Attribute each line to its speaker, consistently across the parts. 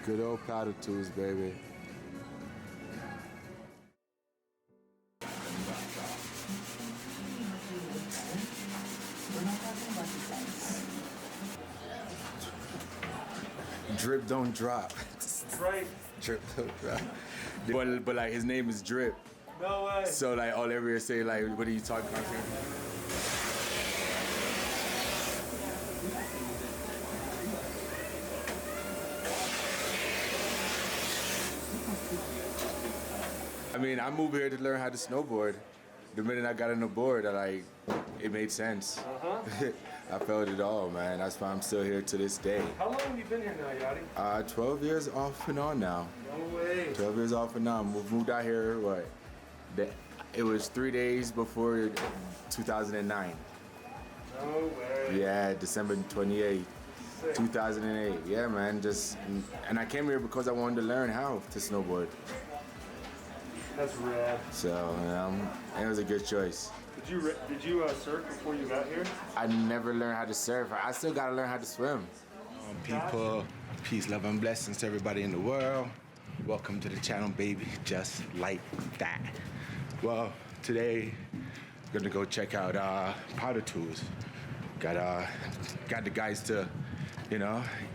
Speaker 1: Good old paddle tools, baby. Drip don't drop.
Speaker 2: Right.
Speaker 1: Drip don't drop. But like his name is Drip.
Speaker 2: No way.
Speaker 1: So like all everywhere say like, what are you talking about? I mean, I moved here to learn how to snowboard. The minute I got on the board, it made sense. I felt it all, man. That's why I'm still here to this day.
Speaker 2: How long have you been here now, Yachty?
Speaker 1: 12 years off and on now.
Speaker 2: No way.
Speaker 1: 12 years off and on. Moved out here, what? It was 3 days before 2009.
Speaker 2: No way.
Speaker 1: Yeah, December 28th, 2008. Yeah, man. And I came here because I wanted to learn how to snowboard.
Speaker 2: That's rad.
Speaker 1: So, it was a good choice.
Speaker 2: Did you surf before you got here?
Speaker 1: I never learned how to surf. I still got to learn how to swim. People, peace, love, and blessings to everybody in the world. Welcome to the channel, baby. Just like that. Well, today we're gonna go check out powder tools. Got the guys to,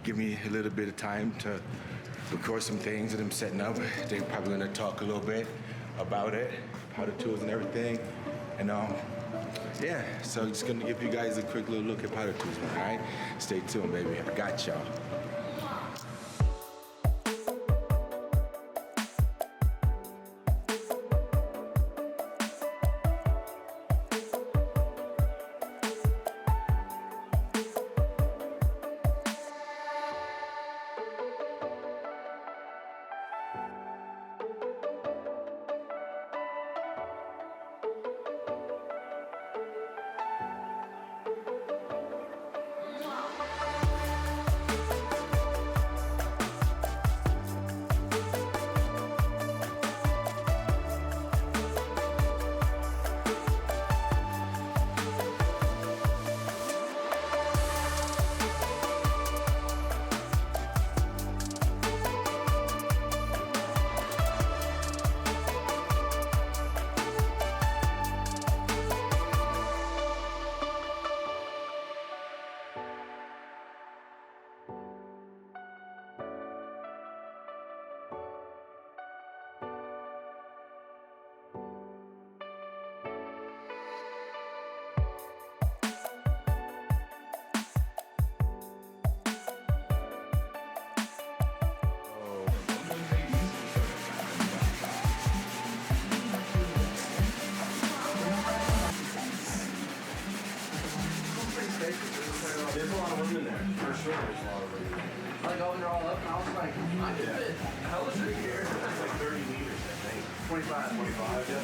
Speaker 1: give me a little bit of time to record some things that I'm setting up. They're probably gonna talk a little bit about it, powder tools and everything. And yeah, so just gonna give you guys a quick little look at powder tools, all right? Stay tuned, baby. I got y'all.
Speaker 2: There's a lot of women there. For sure there's a lot of women there.
Speaker 3: Like going all up, and I was like, I can fit.
Speaker 2: How is it here? It's like 30 meters, I think.
Speaker 3: 25.
Speaker 2: 25, yeah.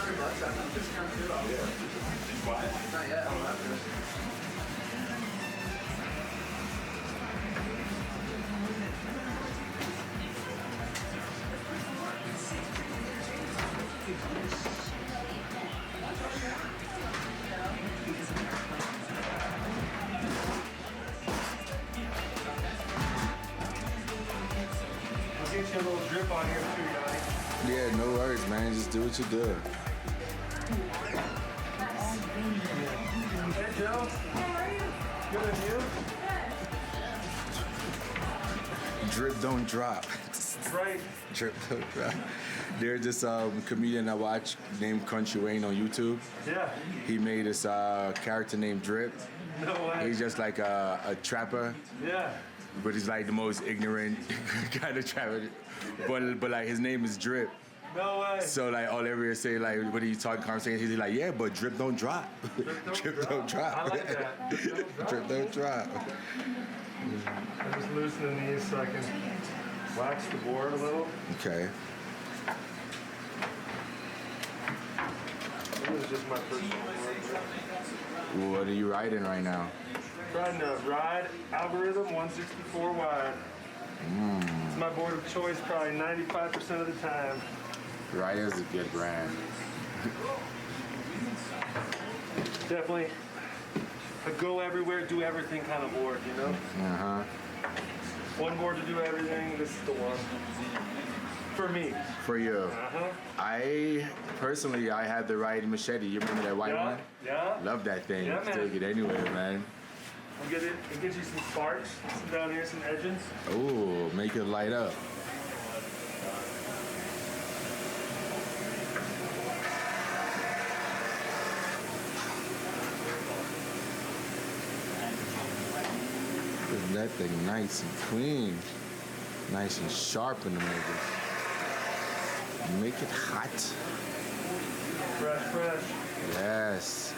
Speaker 3: $30, I think discount too.
Speaker 2: Yeah. Did you buy it?
Speaker 3: Not yet, I don't have to.
Speaker 2: I'll get you a little drip on here too, Yachty.
Speaker 1: Yeah, no worries, man. Just do what you do.
Speaker 2: Hey, Joe.
Speaker 4: How are you?
Speaker 2: Good, and you?
Speaker 1: Drip don't drop.
Speaker 2: Right.
Speaker 1: Drip don't drop. There's this comedian I watch named Country Wayne on YouTube.
Speaker 2: Yeah.
Speaker 1: He made this character named Drip.
Speaker 2: No way.
Speaker 1: He's just like a trapper,
Speaker 2: Yeah.
Speaker 1: but he's like the most ignorant kind of trapper. But like his name is Drip.
Speaker 2: No way.
Speaker 1: So like all everywhere say like, what are you talking conversation? He's like, yeah, but drip don't drop.
Speaker 2: Drip don't drop. I like that.
Speaker 1: Drip don't drop.
Speaker 2: I'm just loosening these so I can wax the board a little.
Speaker 1: Okay.
Speaker 2: This is just my personal board.
Speaker 1: What are you riding right now?
Speaker 2: Riding a Ride Algorithm 164 wide. It's my board of choice probably 95% of the time.
Speaker 1: Rider's a good brand.
Speaker 2: Definitely a go everywhere, do everything kind of board, you know?
Speaker 1: Uh-huh.
Speaker 2: One board to do everything. This is the one. For me.
Speaker 1: For you.
Speaker 2: Uh-huh.
Speaker 1: I personally, I had the right machete. You remember that white one?
Speaker 2: Yeah.
Speaker 1: Love that thing.
Speaker 2: Yeah, man.
Speaker 1: Take it anywhere, man.
Speaker 2: We'll get it. It gives you some sparks. Some down here, some edges.
Speaker 1: Ooh, make it light up. That thing nice and clean. Nice and sharp in the middle. Make it hot.
Speaker 2: Fresh.
Speaker 1: Yes.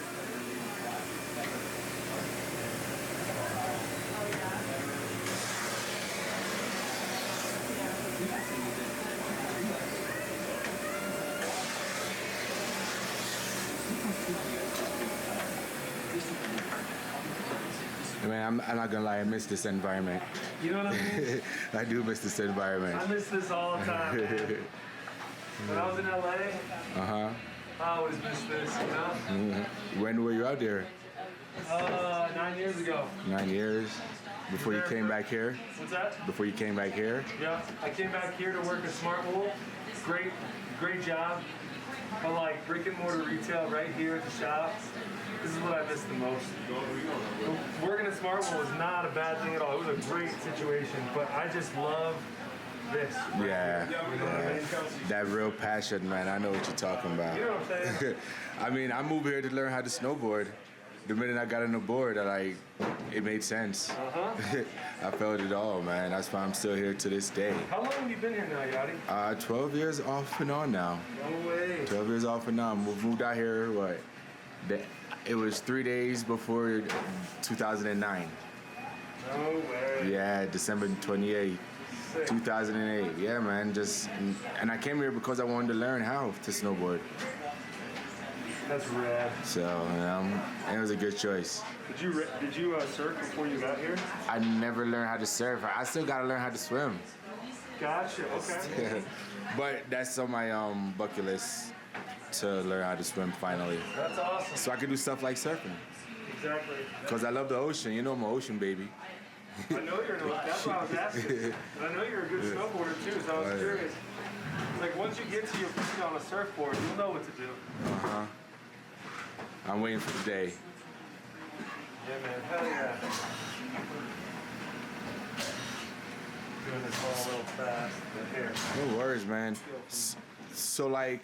Speaker 1: Man, I'm not gonna lie, I miss this environment.
Speaker 2: You know what I mean?
Speaker 1: I do miss this environment.
Speaker 2: I miss this all the time, man. When I was in LA, I always missed this, you know?
Speaker 1: When were you out there?
Speaker 2: 9 years ago.
Speaker 1: 9 years? Before you came back here?
Speaker 2: What's that?
Speaker 1: Before you came back here?
Speaker 2: Yeah, I came back here to work at Smart Wool. Great job. I like brick and mortar retail right here at the shop. This is what I miss the most. Working at Smart Wool is not a bad thing at all. It was a great situation, but I just love this.
Speaker 1: Yeah.
Speaker 2: You know what I mean?
Speaker 1: That real passion, man. I know what you're talking about.
Speaker 2: You know what I'm saying?
Speaker 1: I mean, I moved here to learn how to snowboard. The minute I got on the board, it made sense. I felt it all, man. That's why I'm still here to this day.
Speaker 2: How long have you been here now, Yachty?
Speaker 1: 12 years off and on now.
Speaker 2: No way.
Speaker 1: 12 years off and on. Moved out here, it was 3 days before 2009.
Speaker 2: No way.
Speaker 1: Yeah, December 28th, 2008. Yeah, man. And I came here because I wanted to learn how to snowboard.
Speaker 2: That's rad.
Speaker 1: So, it was a good choice.
Speaker 2: Did you surf before you got here?
Speaker 1: I never learned how to surf. I still gotta learn how to swim.
Speaker 2: Gotcha. Okay.
Speaker 1: But that's on my bucket list to learn how to swim finally.
Speaker 2: That's awesome.
Speaker 1: So I can do stuff like surfing.
Speaker 2: Exactly.
Speaker 1: Cause I love the ocean. You know I'm an ocean baby.
Speaker 2: I know you're. That's why I was asking. And I know you're a good snowboarder too. So I was curious. Like once you get to your feet on a surfboard, you'll know what to do.
Speaker 1: I'm waiting for the day.
Speaker 2: Yeah, man. Hell yeah. Doing this all a little fast. But here.
Speaker 1: No worries, man. So like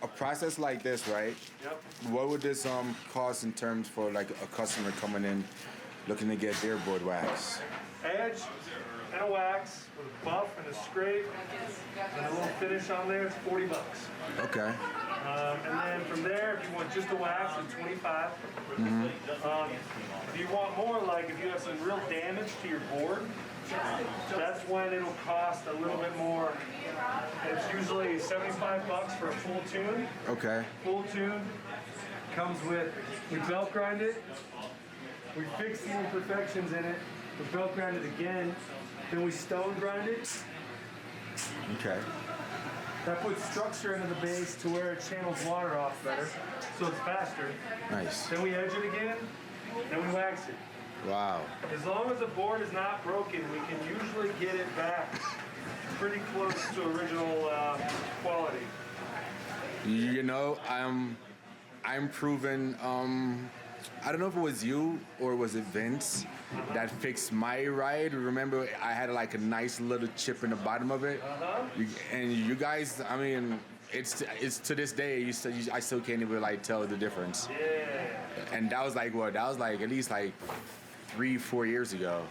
Speaker 1: a process like this, right?
Speaker 2: Yep.
Speaker 1: What would this cost in terms for like a customer coming in looking to get their board waxed?
Speaker 2: Edge and a wax with a buff and a scrape and a little finish on there. It's $40.
Speaker 1: Okay.
Speaker 2: And then from there, if you want just a wax, it's $25. If you want more, like if you have some real damage to your board, that's when it'll cost a little bit more. It's usually $75 for a full tune.
Speaker 1: Okay.
Speaker 2: Full tune comes with, we belt grind it, we fix the imperfections in it, we belt grind it again, then we stone grind it.
Speaker 1: Okay.
Speaker 2: That puts structure into the base to where it channels water off better, so it's faster.
Speaker 1: Nice.
Speaker 2: Then we edge it again, then we wax it.
Speaker 1: Wow.
Speaker 2: As long as the board is not broken, we can usually get it back pretty close to original quality.
Speaker 1: You know, I'm proven. I don't know if it was you or was it Vince that fixed my ride. Remember, I had like a nice little chip in the bottom of it. And you guys, I mean, it's to this day. I still can't even like tell the difference.
Speaker 2: Yeah.
Speaker 1: And that was like what? That was like at least like 3-4 years ago.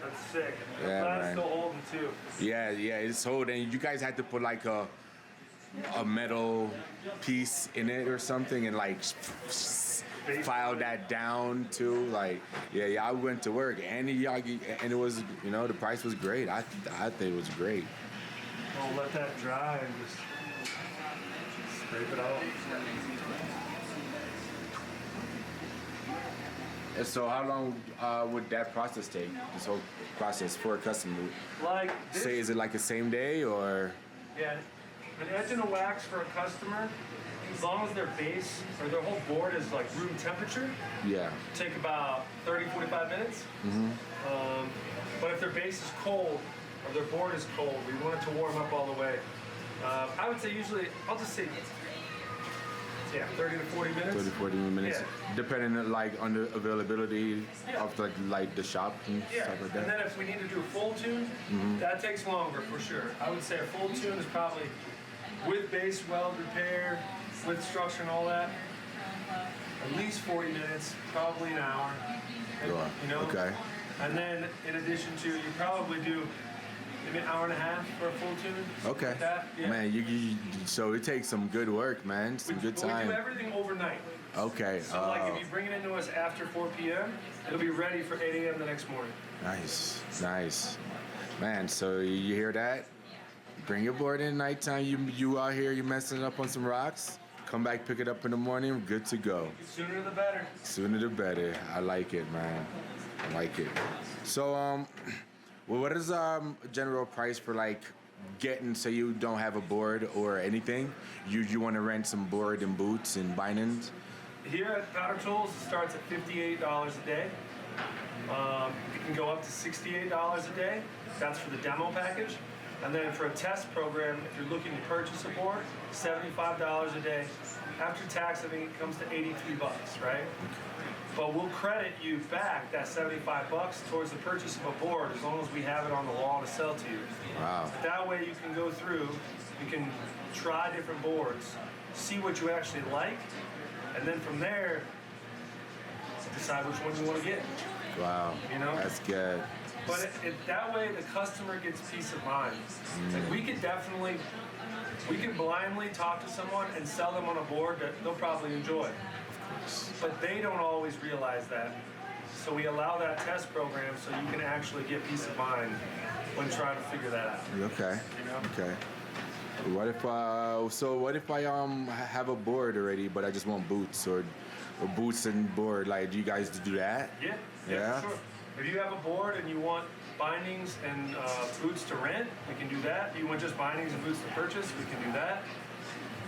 Speaker 2: That's sick.
Speaker 1: Yeah,
Speaker 2: Mine's
Speaker 1: man.
Speaker 2: still holding too.
Speaker 1: Yeah, it's sold, and you guys had to put like a metal piece in it or something, and like file that down too. Like, yeah, I went to work, and it was, the price was great. I think it was great.
Speaker 2: I'll let that dry and just scrape it out.
Speaker 1: And so, how long would that process take? This whole process for a customer?
Speaker 2: Like this,
Speaker 1: Say, is it like the same day or?
Speaker 2: yeah, an edge and a wax for a customer, as long as their base or their whole board is like room temperature,
Speaker 1: Yeah.
Speaker 2: take about 30-45 minutes. But if their base is cold or their board is cold, we want it to warm up all the way. I would say usually, I'll just say, yeah, 30 to 40 minutes.
Speaker 1: 30, 40 minutes.
Speaker 2: Yeah.
Speaker 1: Depending on the availability of like the shop and stuff like that.
Speaker 2: And then if we need to do a full tune, that takes longer for sure. I would say a full tune is probably with base weld repair, with structure and all that, at least 40 minutes, probably an hour. And, you know?
Speaker 1: Okay.
Speaker 2: And then in addition to, you probably do maybe an hour and a half for a full tune.
Speaker 1: Okay.
Speaker 2: Like that. Yeah.
Speaker 1: Man, you so it takes some good work, man. Some good time.
Speaker 2: We do everything overnight.
Speaker 1: Okay.
Speaker 2: So like if you bring it into us after 4 p.m., it'll be ready for 8 a.m. the next morning.
Speaker 1: Nice, nice. Man, so you hear that? Bring your board in nighttime. You out here, you messing up on some rocks. Come back, pick it up in the morning. Good to go.
Speaker 2: The sooner the better.
Speaker 1: Sooner the better. I like it, man. I like it. So, well, what is general price for like getting? Say you don't have a board or anything. You want to rent some board and boots and bindings.
Speaker 2: Here at Powder Tools, it starts at $58 a day. It can go up to $68 a day. That's for the demo package. And then for a test program, if you're looking to purchase a board, $75 a day. After tax, I think it comes to 83 bucks, right? But we'll credit you back that 75 bucks towards the purchase of a board as long as we have it on the wall to sell to you.
Speaker 1: Wow.
Speaker 2: That way you can go through, you can try different boards, see what you actually like, and then from there, decide which one you want to get.
Speaker 1: Wow.
Speaker 2: You know?
Speaker 1: That's good.
Speaker 2: But that way the customer gets peace of mind. Like we can blindly talk to someone and sell them on a board that they'll probably enjoy. But they don't always realize that. So we allow that test program so you can actually get peace of mind when trying to figure that out.
Speaker 1: Okay.
Speaker 2: You know?
Speaker 1: Okay. What if I have a board already, but I just want boots or boots and board? Like, do you guys do that?
Speaker 2: Yeah, sure. If you have a board and you want bindings and boots to rent, we can do that. You want just bindings and boots to purchase, we can do that.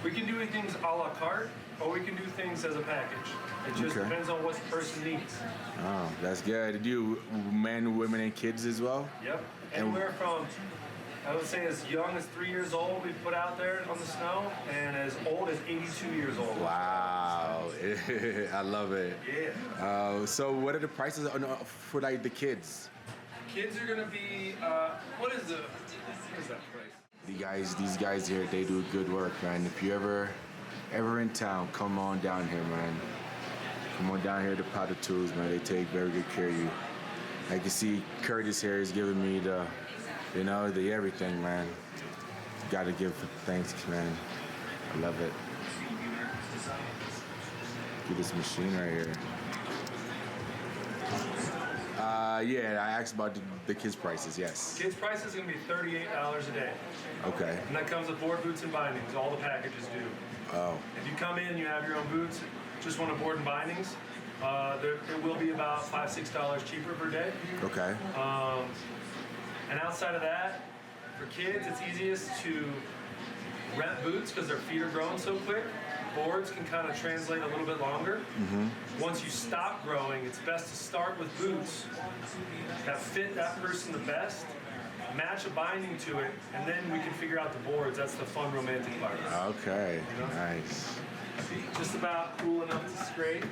Speaker 2: We can do things a la carte, or we can do things as a package. It just depends on what the person needs.
Speaker 1: Oh, that's good. Do you men, women, and kids as well?
Speaker 2: Yep. Anywhere from, I would say, as young as 3 years old, we put out there on the snow, and as old as 82 years old.
Speaker 1: Wow. I love it.
Speaker 2: Yeah.
Speaker 1: So what are the prices for like the kids?
Speaker 2: Kids are gonna be, what is that price?
Speaker 1: These guys here, they do good work, man. If you ever in town, come on down here, man. Come on down here to Powder Tools, man. They take very good care of you. I can see Kurtis here is giving me the everything, man. Gotta give thanks, man. I love it. Look at this machine right here. Yeah, I asked about the kids' prices, yes.
Speaker 2: Kids' price is going to be $38 a day.
Speaker 1: Okay.
Speaker 2: And that comes with board, boots, and bindings. All the packages do.
Speaker 1: Oh.
Speaker 2: If you come in, you have your own boots, just want a board and bindings, it will be about $5, $6 cheaper per day.
Speaker 1: Okay.
Speaker 2: And outside of that, for kids, it's easiest to rent boots because their feet are growing so quick. Boards can kind of translate a little bit longer. Once you stop growing, it's best to start with boots that fit that person the best, match a binding to it, and then we can figure out the boards. That's the fun, romantic part.
Speaker 1: Okay,
Speaker 2: you know?
Speaker 1: Nice.
Speaker 2: Just about cool enough to scrape.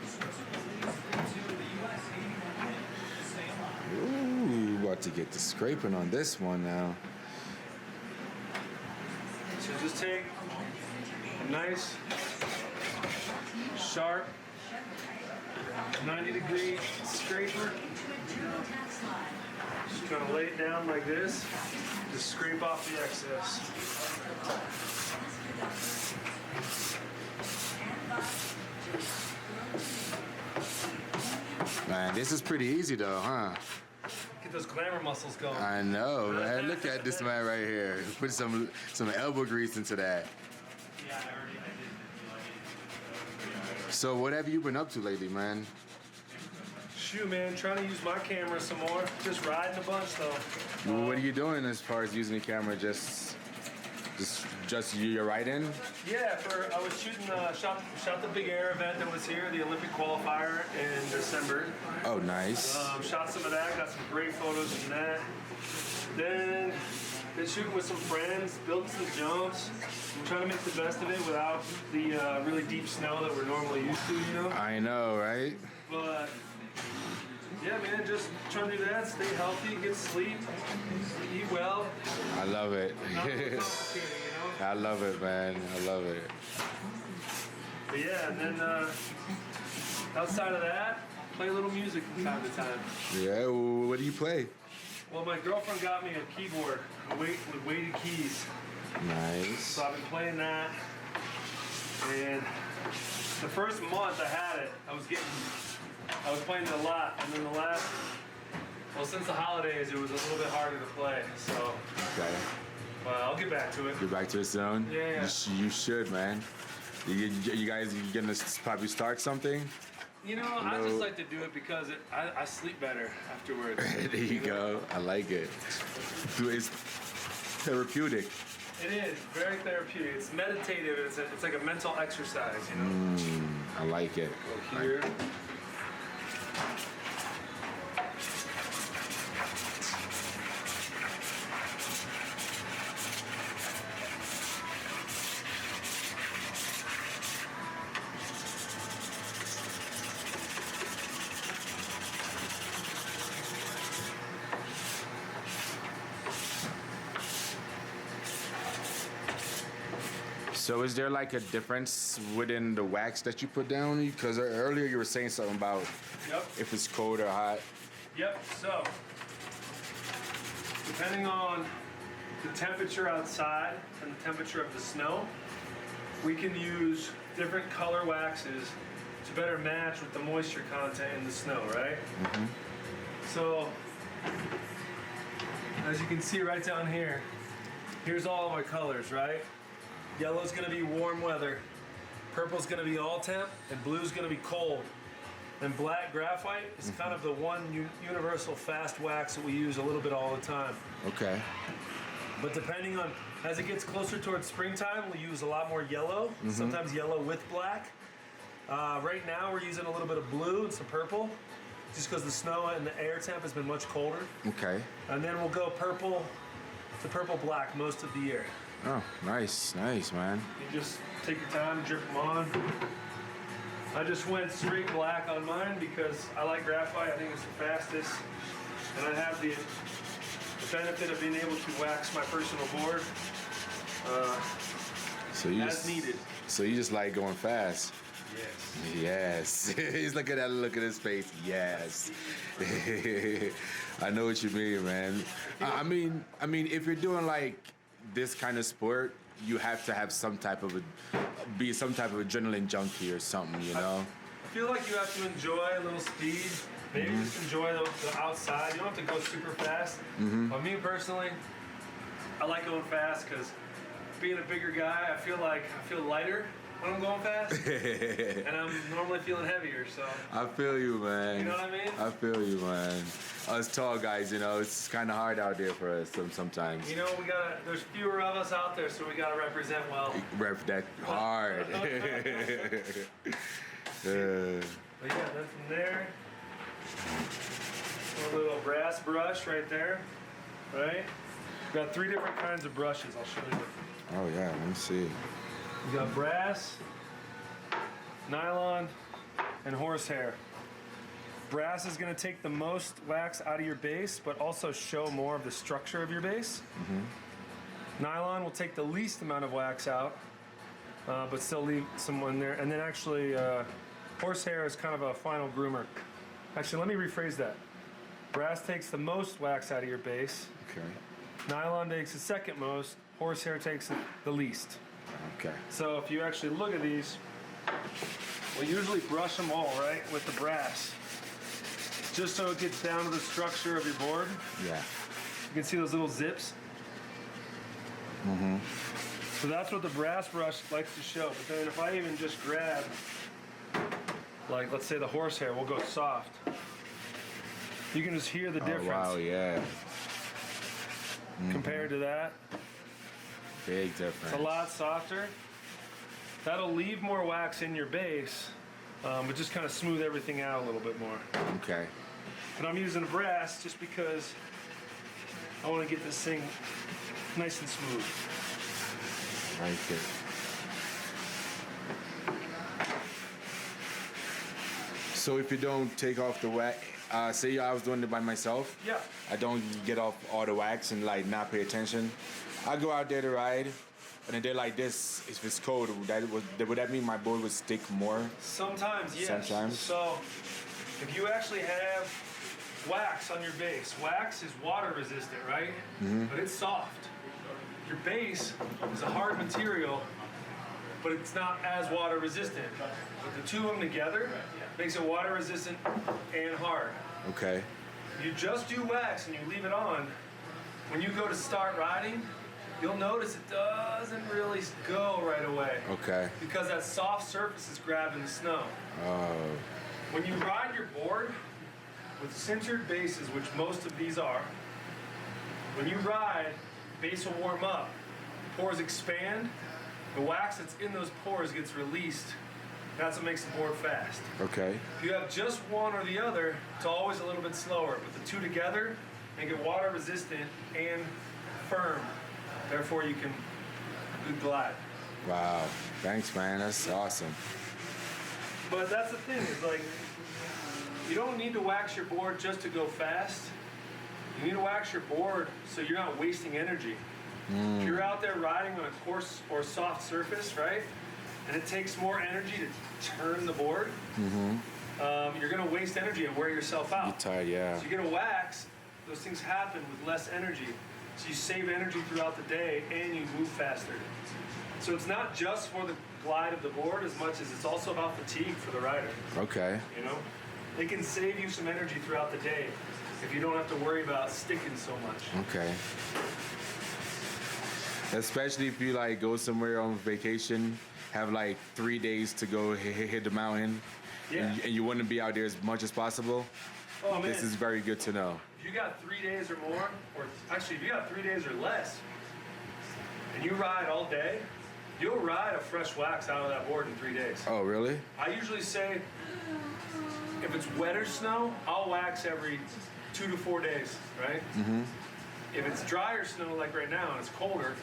Speaker 1: Ooh, about to get to scraping on this one now.
Speaker 2: So just take a nice, sharp, 90-degree scraper. Just kind of lay it down like this. Just scrape off the excess.
Speaker 1: Man, this is pretty easy though, huh?
Speaker 2: Get those glamour muscles going.
Speaker 1: I know, man. Look at this man right here. Put some elbow grease into that. So what have you been up to lately, man?
Speaker 2: Shoot, man, trying to use my camera some more. Just riding a bunch, though.
Speaker 1: What are you doing as far as using the camera? Just Just you're right in?
Speaker 2: Yeah, I was shooting, shot the big air event that was here, the Olympic qualifier in December.
Speaker 1: Oh, nice.
Speaker 2: Shot some of that, got some great photos from that. Then been shooting with some friends, building some jumps. I'm trying to make the best of it without the really deep snow that we're normally used to, you know?
Speaker 1: I know, right?
Speaker 2: But yeah, man, just trying to do that, stay healthy, get sleep, eat well.
Speaker 1: I love it.
Speaker 2: Not too complicated, you know?
Speaker 1: I love it, man. I love it.
Speaker 2: But yeah, and then outside of that, play a little music from time to time.
Speaker 1: Yeah, what do you play?
Speaker 2: Well, my girlfriend got me a keyboard with weighted keys.
Speaker 1: Nice.
Speaker 2: So I've been playing that. And the first month I had it, I was playing it a lot. And then since the holidays, it was a little bit harder to play. So,
Speaker 1: Okay.
Speaker 2: but I'll get back to it.
Speaker 1: Get back to it soon?
Speaker 2: Yeah.
Speaker 1: You should, man. You guys gonna probably start something?
Speaker 2: You know, I just like to do it because I sleep better afterwards.
Speaker 1: There you go. I like it. It's therapeutic.
Speaker 2: It is very therapeutic. It's meditative. It's like a mental exercise, you know.
Speaker 1: I like it.
Speaker 2: Go here.
Speaker 1: So is there like a difference within the wax that you put down? Because earlier you were saying something about
Speaker 2: Yep.
Speaker 1: if it's cold or hot.
Speaker 2: Yep. So, depending on the temperature outside and the temperature of the snow, we can use different color waxes to better match with the moisture content in the snow, right? So, as you can see right down here, here's all of my colors, right? Yellow's gonna be warm weather, purple's gonna be all temp, and blue's gonna be cold. And black graphite is kind of the one universal fast wax that we use a little bit all the time.
Speaker 1: Okay.
Speaker 2: But depending on, as it gets closer towards springtime, we use a lot more yellow, sometimes yellow with black. Right now we're using a little bit of blue and some purple, just because the snow and the air temp has been much colder.
Speaker 1: Okay.
Speaker 2: And then we'll go purple to purple black most of the year.
Speaker 1: Oh, nice, man.
Speaker 2: You just take your time, drip them on. I just went straight black on mine because I like graphite. I think it's the fastest. And I have the benefit of being able to wax my personal board
Speaker 1: So you
Speaker 2: as
Speaker 1: just,
Speaker 2: needed.
Speaker 1: So you just like going fast.
Speaker 2: Yes.
Speaker 1: Yes. He's looking at that look at his face. Yes. I know what you mean, man. I mean, if you're doing like this kind of sport, you have to have some type of adrenaline junkie or something, you know?
Speaker 2: I feel like you have to enjoy a little speed. Maybe just enjoy the outside. You don't have to go super fast. But me personally, I like going fast because being a bigger guy, I feel lighter when I'm going fast. And I'm normally feeling heavier, so.
Speaker 1: I feel you, man.
Speaker 2: You know what I mean?
Speaker 1: I feel you, man. Us tall guys, you know, it's kind of hard out there for us sometimes.
Speaker 2: You know, there's fewer of us out there, so we gotta represent well.
Speaker 1: Rep that hard.
Speaker 2: But yeah, then from there, a little brass brush right there, right? We've got 3 different kinds of brushes. I'll show you.
Speaker 1: Oh yeah, let me see.
Speaker 2: We got brass, nylon, and horsehair. Brass is going to take the most wax out of your base, but also show more of the structure of your base. Nylon will take the least amount of wax out, but still leave some in there. And then actually, horsehair is kind of a final groomer. Actually, let me rephrase that. Brass takes the most wax out of your base.
Speaker 1: Okay.
Speaker 2: Nylon takes the second most. Horsehair takes the least.
Speaker 1: Okay.
Speaker 2: So if you actually look at these, we usually brush them all, right, with the brass. Just so it gets down to the structure of your board.
Speaker 1: Yeah.
Speaker 2: You can see those little zips. So that's what the brass brush likes to show. But then if I even just grab, like let's say the horsehair, we'll go soft. You can just hear the difference
Speaker 1: Oh wow, yeah.
Speaker 2: compared to that.
Speaker 1: Big difference.
Speaker 2: It's a lot softer. That'll leave more wax in your base, but just kind of smooth everything out a little bit more.
Speaker 1: Okay.
Speaker 2: And I'm using a brass just because I want to get this thing nice and smooth.
Speaker 1: Like it. So if you don't take off the wax, say I was doing it by myself.
Speaker 2: Yeah.
Speaker 1: I don't get off all the wax and like not pay attention. I go out there to ride, and a day like this, if it's cold, would that mean my board would stick more?
Speaker 2: Sometimes, yes.
Speaker 1: Sometimes.
Speaker 2: So if you actually have wax on your base, wax is water resistant, right? But it's soft. Your base is a hard material, but it's not as water resistant. But the two of them together makes it water resistant and hard.
Speaker 1: Okay.
Speaker 2: You just do wax and you leave it on. When you go to start riding, you'll notice it doesn't really go right away.
Speaker 1: Okay.
Speaker 2: Because that soft surface is grabbing the snow.
Speaker 1: Oh.
Speaker 2: When you ride your board with sintered bases, which most of these are, when you ride, base will warm up, pores expand, the wax that's in those pores gets released. That's what makes the board fast.
Speaker 1: Okay.
Speaker 2: If you have just one or the other, it's always a little bit slower, but the two together make it water resistant and firm. Therefore, you can glide.
Speaker 1: Wow. Thanks, man. That's awesome.
Speaker 2: But that's the thing, is like, you don't need to wax your board just to go fast. You need to wax your board so you're not wasting energy. If you're out there riding on a coarse or soft surface, right, and it takes more energy to turn the board, you're going to waste energy and wear yourself out.
Speaker 1: You're tired, yeah.
Speaker 2: So you get a wax, those things happen with less energy. So you save energy throughout the day and you move faster. So it's not just for the glide of the board as much as it's also about fatigue for the rider.
Speaker 1: Okay.
Speaker 2: You know, it can save you some energy throughout the day if you don't have to worry about sticking so much.
Speaker 1: Okay. Especially if you like go somewhere on vacation, have like 3 days to go hit the mountain,
Speaker 2: Yeah.
Speaker 1: and you want to be out there as much as possible.
Speaker 2: Oh man,
Speaker 1: This is very good to know.
Speaker 2: if you got 3 days or more, or actually if you got 3 days or less, and you ride all day, you'll ride a fresh wax out of that board in 3 days.
Speaker 1: Oh, really?
Speaker 2: I usually say, if it's wetter snow, I'll wax every 2 to 4 days, right? If it's drier snow like right now and it's colder,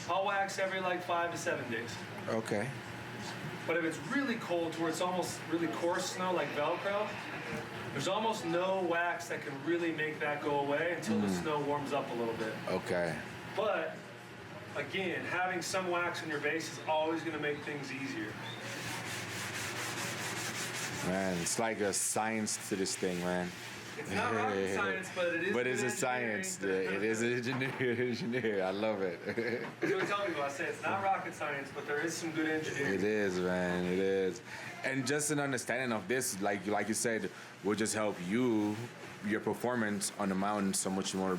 Speaker 2: I'll wax every like 5 to 7 days.
Speaker 1: Okay.
Speaker 2: But if it's really cold to where it's almost really coarse snow like Velcro, there's almost no wax that can really make that go away until the snow warms up a little bit.
Speaker 1: Okay.
Speaker 2: But again, having some wax in your base is always going to make things easier.
Speaker 1: Man, it's like a science to this thing, man.
Speaker 2: It's not rocket science, but it is.
Speaker 1: But it's
Speaker 2: good
Speaker 1: a science.
Speaker 2: engineering.
Speaker 1: It is an engineer. I love it.
Speaker 2: That's what I tell people. I say it's not rocket science, but there is some good engineering.
Speaker 1: It is, man. It is. And just an understanding of this, like you said, will just help your performance on the mountain so much more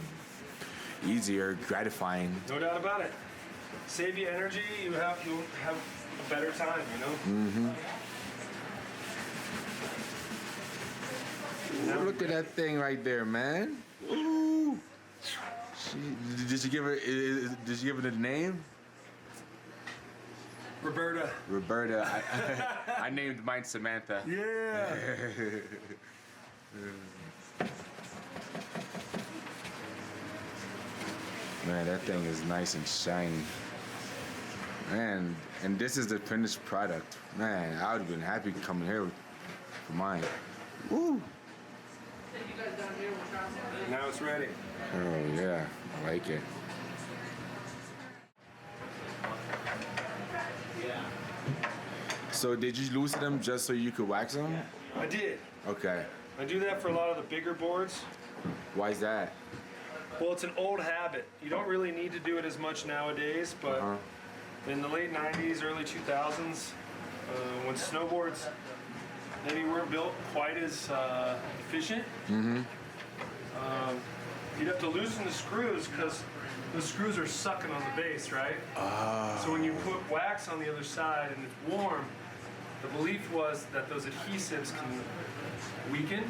Speaker 1: easier, gratifying.
Speaker 2: No doubt about it. Save you energy. You'll have a better time. You know.
Speaker 1: Ooh, look at that thing right there, man. Ooh. Did you give her the name?
Speaker 2: Roberta.
Speaker 1: Roberta. I named mine Samantha.
Speaker 2: Yeah.
Speaker 1: Man, that thing is nice and shiny. Man, and this is the finished product. Man, I would have been happy coming here for mine. Woo.
Speaker 2: Now it's ready.
Speaker 1: Oh yeah, I like it. So did you loosen them just so you could wax them?
Speaker 2: I did.
Speaker 1: Okay.
Speaker 2: I do that for a lot of the bigger boards.
Speaker 1: Why is that?
Speaker 2: Well, it's an old habit. You don't really need to do it as much nowadays, but in the late 90s, early 2000s, when snowboards maybe weren't built quite as efficient, you'd have to loosen the screws because the screws are sucking on the base, right? So when you put wax on the other side and it's warm, the belief was that those adhesives can weaken.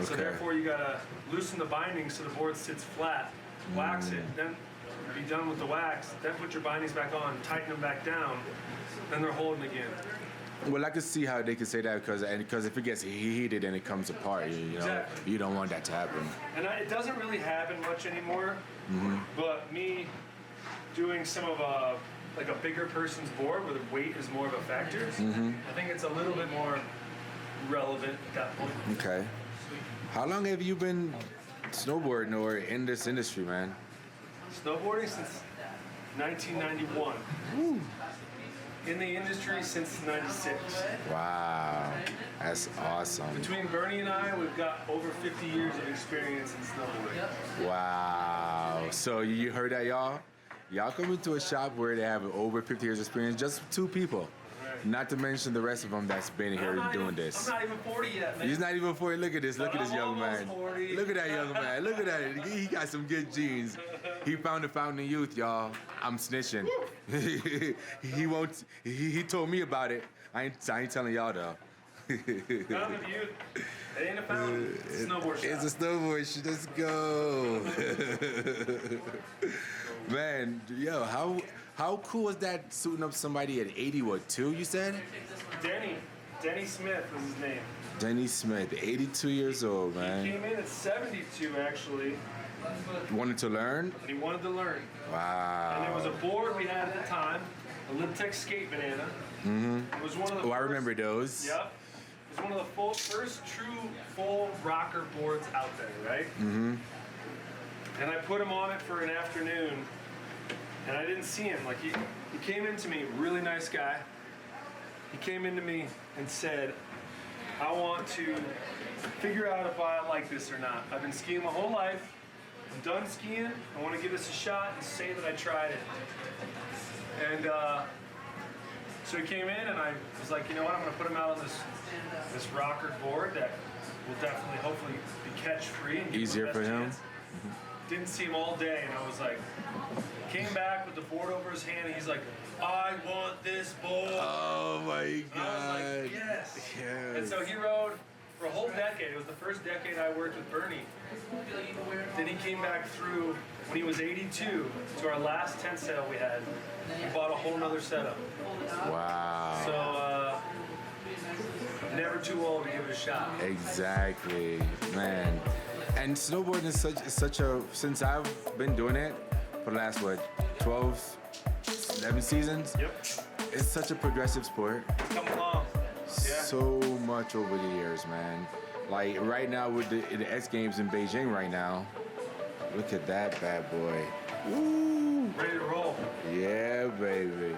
Speaker 2: So
Speaker 1: Okay.
Speaker 2: therefore you gotta loosen the binding so the board sits flat, wax it, then be done with the wax, then put your bindings back on, tighten them back down, then they're holding again.
Speaker 1: Well, I can see how they can say that because if it gets heated and it comes apart, you know,
Speaker 2: Exactly.
Speaker 1: you don't want that to happen.
Speaker 2: And it doesn't really happen much anymore, but me doing some of like a bigger person's board where the weight is more of a factor, I think it's a little bit more relevant at that point.
Speaker 1: Okay. How long have you been snowboarding or in this industry, man?
Speaker 2: Snowboarding since 1991.
Speaker 1: Woo.
Speaker 2: In the industry since 96.
Speaker 1: Wow, that's awesome.
Speaker 2: Between Bernie and I, we've got over 50 years of experience in snowboarding.
Speaker 1: Wow. So you heard that, y'all? Y'all come into a shop where they have over 50 years experience, just 2 people.
Speaker 2: Right.
Speaker 1: Not to mention the rest of them that's been here doing this.
Speaker 2: I'm not even 40 yet, man.
Speaker 1: He's not even 40. Look at this. Look at this young man.
Speaker 2: 40.
Speaker 1: Look at that young man. Look at that. He got some good genes. He found the fountain of youth, y'all. I'm snitching. He won't. He told me about it. I ain't telling y'all though.
Speaker 2: Fountain of youth. It ain't a fountain. It's a snowboard shop.
Speaker 1: It's a snowboard shop. Let's go. Man, yo, how cool was that suiting up somebody at 82, you said?
Speaker 2: Denny Smith was his name.
Speaker 1: Denny Smith, 82 years old,
Speaker 2: He
Speaker 1: man.
Speaker 2: came in at 72 actually,
Speaker 1: Wanted to learn?
Speaker 2: and he wanted to learn.
Speaker 1: Wow.
Speaker 2: And there was a board we had at the time, a Libtech Skate Banana. It was one of the
Speaker 1: Oh, I
Speaker 2: first-
Speaker 1: remember those.
Speaker 2: Yep. It was one of the first true full rocker boards out there, right? And I put him on it for an afternoon, and I didn't see him. Like he came into me, really nice guy. He came into me and said, I want to figure out if I like this or not. I've been skiing my whole life. I'm done skiing. I want to give this a shot and say that I tried it. And so he came in, and I was like, you know what? I'm going to put him out on this rocker board that will definitely, hopefully, be catch-free. And give
Speaker 1: Easier
Speaker 2: the
Speaker 1: for
Speaker 2: best
Speaker 1: him?
Speaker 2: chance. Didn't see him all day, and I was like, came back with the board over his hand, and he's like, I want this board.
Speaker 1: Oh my
Speaker 2: And I
Speaker 1: God.
Speaker 2: was like, yes.
Speaker 1: Yes.
Speaker 2: And so he rode for a whole decade. It was the first decade I worked with Bernie. Then he came back through when he was 82 to our last tent sale we had. He bought a whole nother setup.
Speaker 1: Wow.
Speaker 2: So never too old to give it a shot.
Speaker 1: Exactly, man. And snowboarding is such a, since I've been doing it for the last, 12, 11 seasons,
Speaker 2: Yep.
Speaker 1: it's such a progressive sport.
Speaker 2: Come along. Yeah.
Speaker 1: So much over the years, man. Like right now with the X Games in Beijing right now, look at that bad boy. Woo!
Speaker 2: Ready to roll.
Speaker 1: Yeah, baby.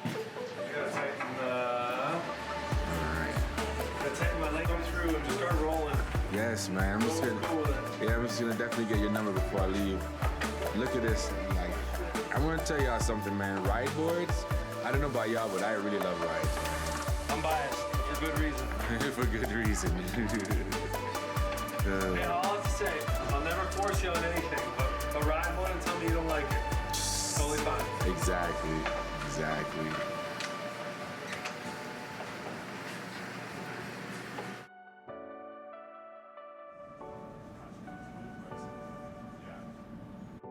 Speaker 2: You gotta tighten
Speaker 1: Alright.
Speaker 2: gotta tighten my leg through and just start rolling.
Speaker 1: Yes, man. I'm just gonna definitely get your number before I leave. Look at this. Like, I want to tell y'all something, man. Ride boards. I don't know about y'all, but I really love rides.
Speaker 2: I'm biased for good reason.
Speaker 1: For good reason.
Speaker 2: Man, all I have to say, I'll never force you on anything, but ride one and tell me you don't like it. Totally fine.
Speaker 1: Exactly.